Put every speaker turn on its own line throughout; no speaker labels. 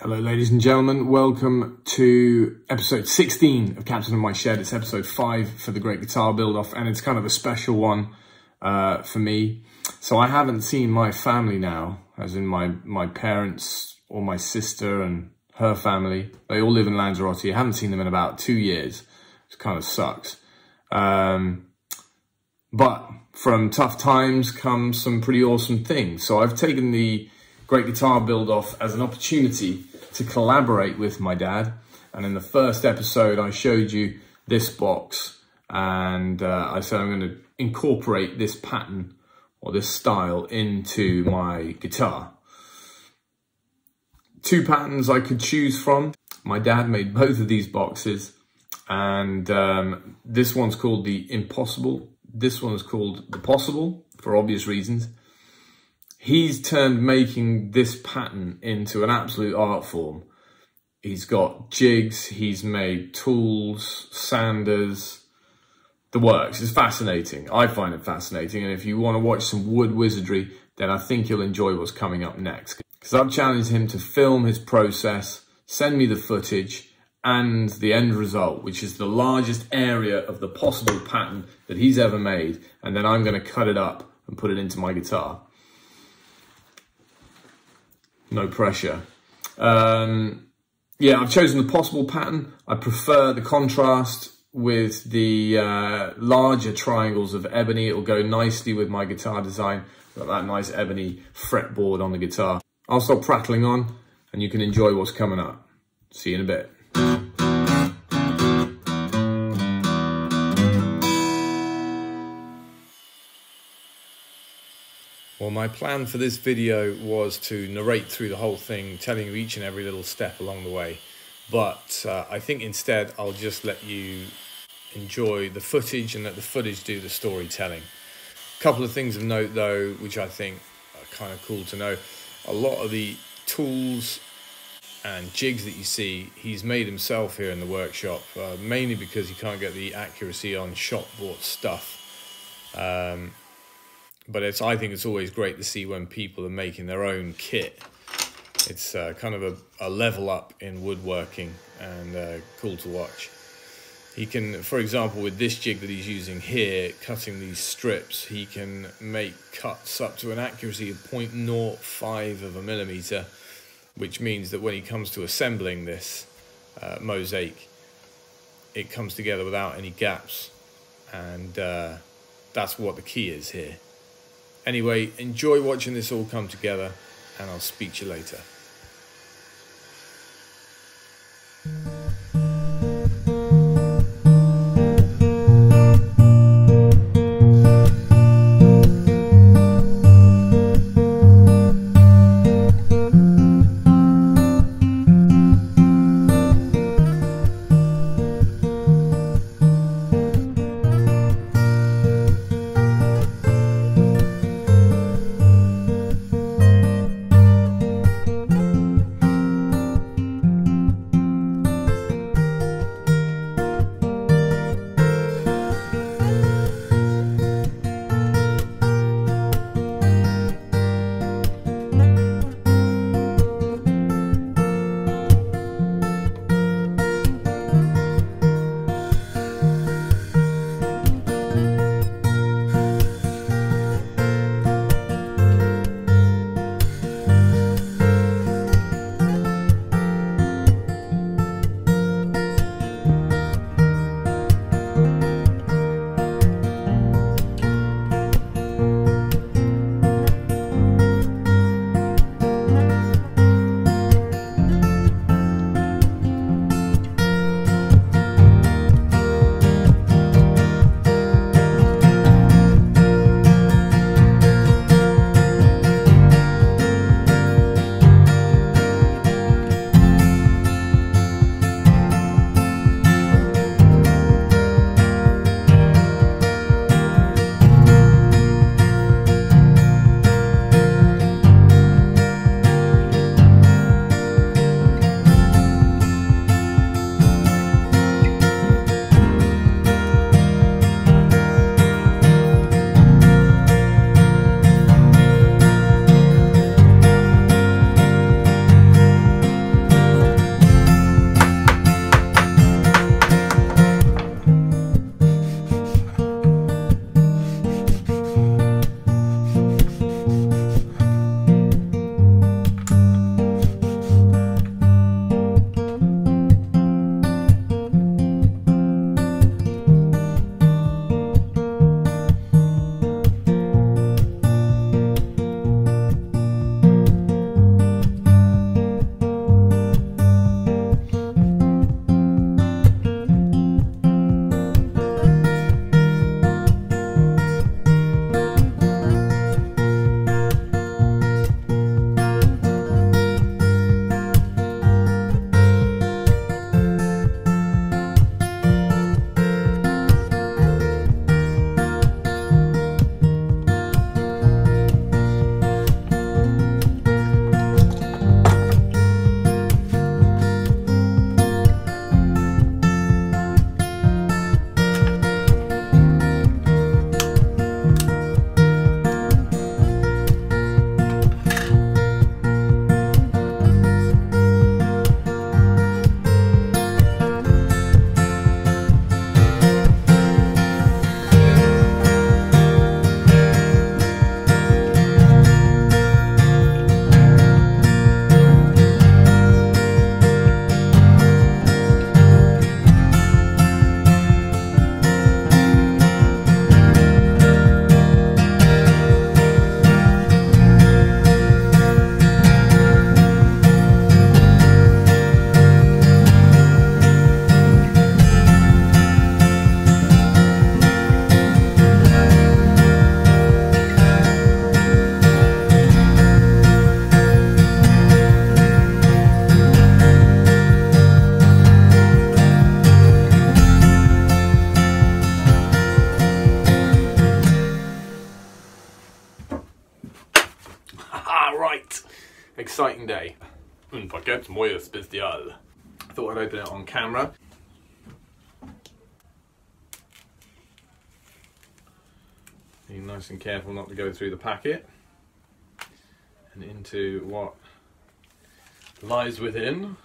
Hello ladies and gentlemen, welcome to episode 16 of Captain of My Shed. It's episode 5 for the Great Guitar Build-Off, and it's kind of a special one for me. So I haven't seen my family now, as in my parents or my sister and her family. They all live in Lanzarote. I haven't seen them in about 2 years. It kind of sucks. But from tough times come some pretty awesome things. So I've taken the Great Guitar Build-Off as an opportunity to collaborate with my dad. And in the first episode, I showed you this box, and I said I'm going to incorporate this pattern or this style into my guitar. 2 patterns I could choose from. My dad made both of these boxes, and this one's called the Impossible. This one's called the Possible, for obvious reasons. He's turned making this pattern into an absolute art form. He's got jigs, he's made tools, sanders, the works. It's fascinating. I find it fascinating. And if you want to watch some wood wizardry, then I think you'll enjoy what's coming up next. Because I've challenged him to film his process, send me the footage and the end result, which is the largest area of the possible pattern that he's ever made. And then I'm going to cut it up and put it into my guitar. No pressure. Yeah, I've chosen the Possible pattern. I prefer the contrast with the larger triangles of ebony. It'll go nicely with my guitar design. Got that nice ebony fretboard on the guitar. I'll stop prattling on and you can enjoy what's coming up. See you in a bit. Well, my plan for this video was to narrate through the whole thing, telling you each and every little step along the way. But I think instead I'll just let you enjoy the footage and let the footage do the storytelling. A couple of things of note though, which I think are kind of cool to know. A lot of the tools and jigs that you see, he's made himself here in the workshop, mainly because he can't get the accuracy on shop-bought stuff. But I think it's always great to see when people are making their own kit. It's kind of a level up in woodworking and cool to watch. He can, for example, with this jig that he's using here, cutting these strips, he can make cuts up to an accuracy of 0.05 of a millimeter, which means that when he comes to assembling this mosaic, it comes together without any gaps. And that's what the key is here. Anyway, enjoy watching this all come together, and I'll speak to you later. Un paquet muy especial. Thought I'd open it on camera. Being nice and careful not to go through the packet and into what lies within.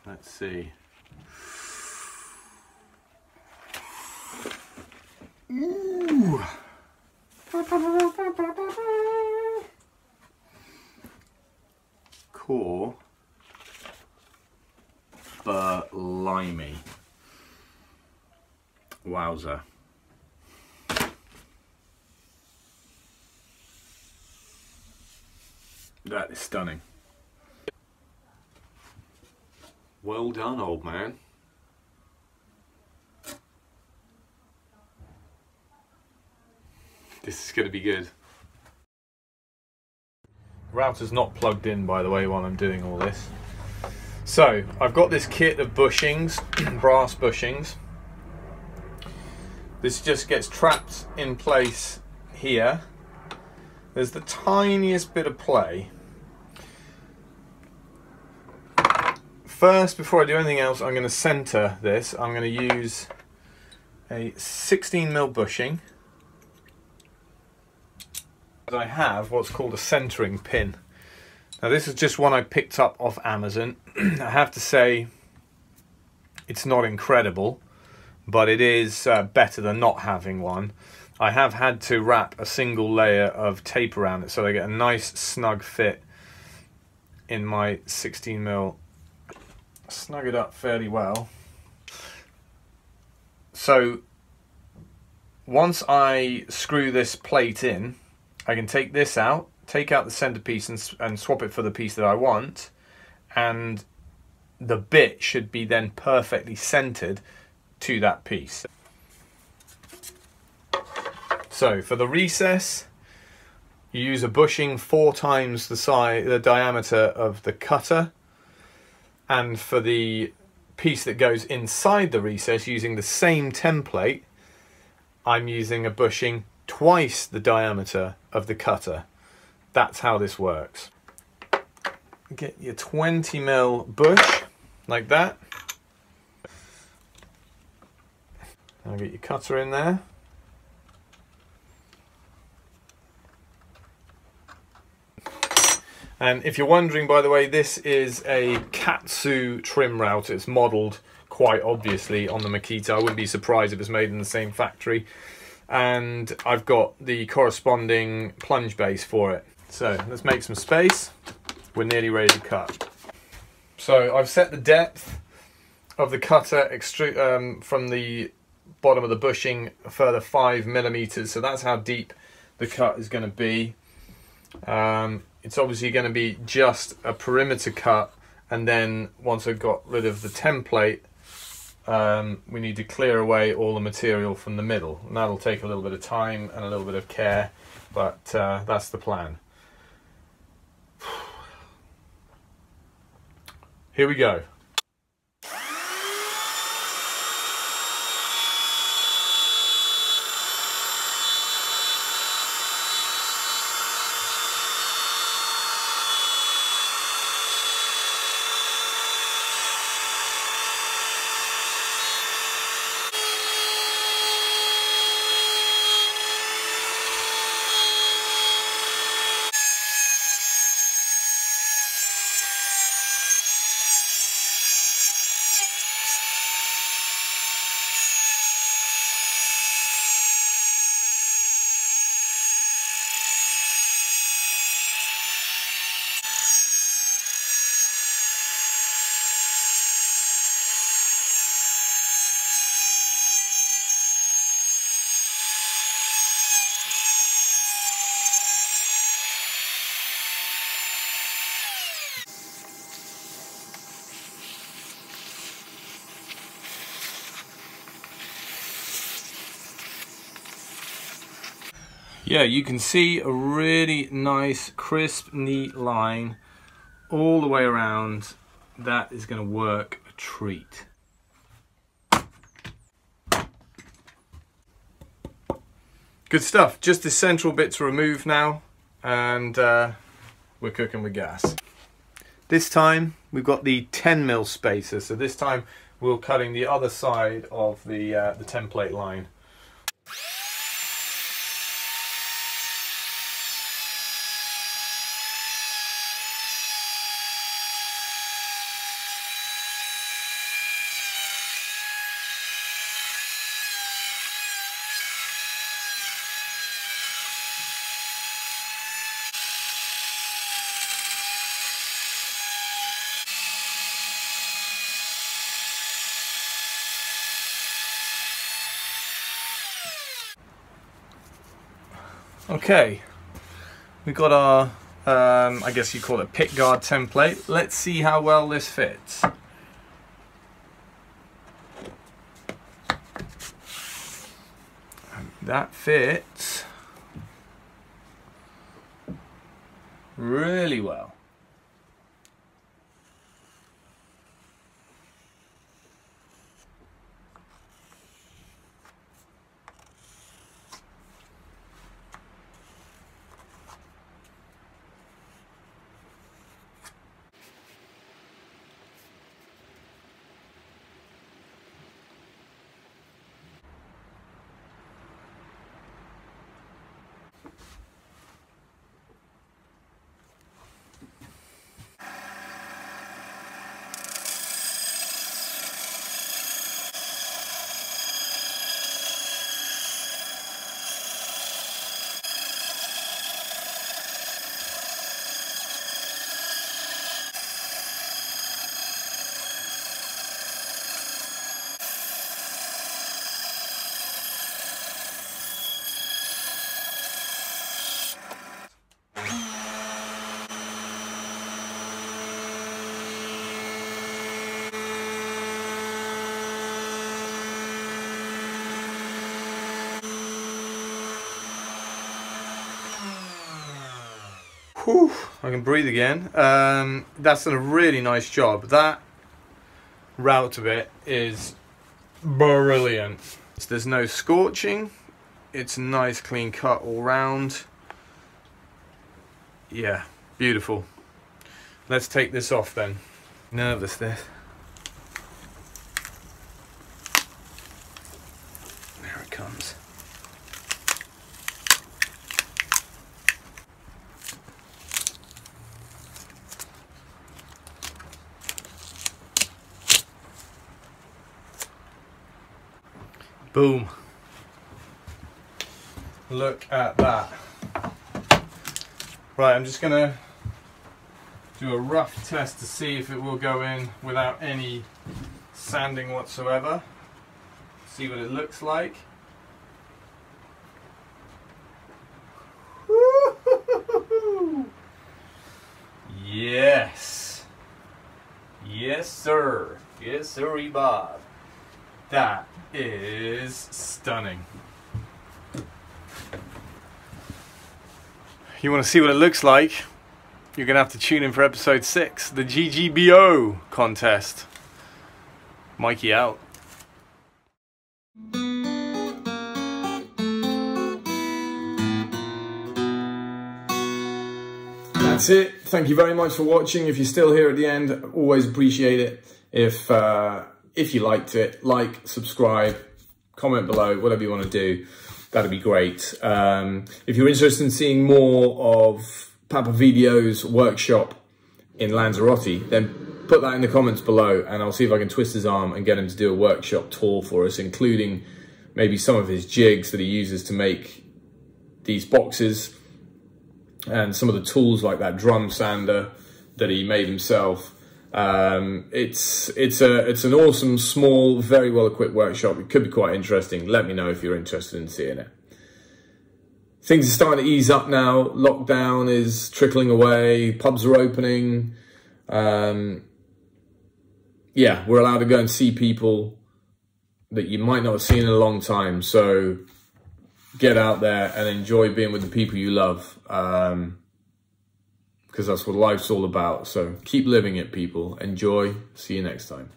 Let's see. Ooh. Core blimey. Wowza. That is stunning. Well done, old man. This is going to be good. Router's not plugged in, by the way, while I'm doing all this. So, I've got this kit of bushings, brass bushings. This just gets trapped in place here. There's the tiniest bit of play. First, before I do anything else, I'm going to center this. I'm going to use a 16mm bushing. I have what's called a centering pin. Now this is just one I picked up off Amazon. I have to say it's not incredible, but it is better than not having one. I have had to wrap a single layer of tape around it so I get a nice snug fit in my 16mm. Snug it up fairly well. So once I screw this plate in, I can take this out, take out the centerpiece and swap it for the piece that I want, and the bit should be then perfectly centered to that piece. So for the recess, you use a bushing 4 times the diameter of the cutter, and for the piece that goes inside the recess, using the same template, I'm using a bushing twice the diameter of the cutter. That's how this works. Get your 20mm bush like that. Now get your cutter in there. And if you're wondering, by the way, this is a Katsu trim router. It's modelled quite obviously on the Makita. I wouldn't be surprised if it's made in the same factory. And I've got the corresponding plunge base for it. So let's make some space. We're nearly ready to cut. So I've set the depth of the cutter from the bottom of the bushing a further 5mm. So that's how deep the cut is going to be. It's obviously going to be just a perimeter cut, and then once I've got rid of the template, we need to clear away all the material from the middle, and that'll take a little bit of time and a little bit of care, but that's the plan. Here we go. Yeah, you can see a really nice, crisp, neat line all the way around. That is going to work a treat. Good stuff. Just the central bit to remove now, and we're cooking with gas. This time we've got the 10mm spacer, so this time we're cutting the other side of the template line. Okay, we've got our, I guess you call it pick guard template. Let's see how well this fits. That fits really well. Whew, I can breathe again. That's done a really nice job. That route of it is brilliant. So there's no scorching. It's a nice clean cut all round. Yeah, beautiful. Let's take this off then. Nervous this. There it comes. Boom. Look at that. Right, I'm just gonna do a rough test to see if it will go in without any sanding whatsoever. See what it looks like. Yes. Yes, sir. Yes, sirree, Bob. That is stunning. You want to see what it looks like? You're going to have to tune in for episode 6, the GGBO contest. Mikey out. That's it. Thank you very much for watching. If you're still here at the end, always appreciate it. If you liked it, like, subscribe, comment below, whatever you want to do. That'd be great. If you're interested in seeing more of Papa Video's workshop in Lanzarote, then put that in the comments below and I'll see if I can twist his arm and get him to do a workshop tour for us, including maybe some of his jigs that he uses to make these boxes and some of the tools like that drum sander that he made himself. It's an awesome, small, very well equipped workshop. It could be quite interesting. Let me know if you're interested in seeing it. Things are starting to ease up now. Lockdown is trickling away. Pubs are opening. Yeah, we're allowed to go and see people that you might not have seen in a long time. So get out there and enjoy being with the people you love, because that's what life's all about. So keep living it, people. Enjoy. See you next time.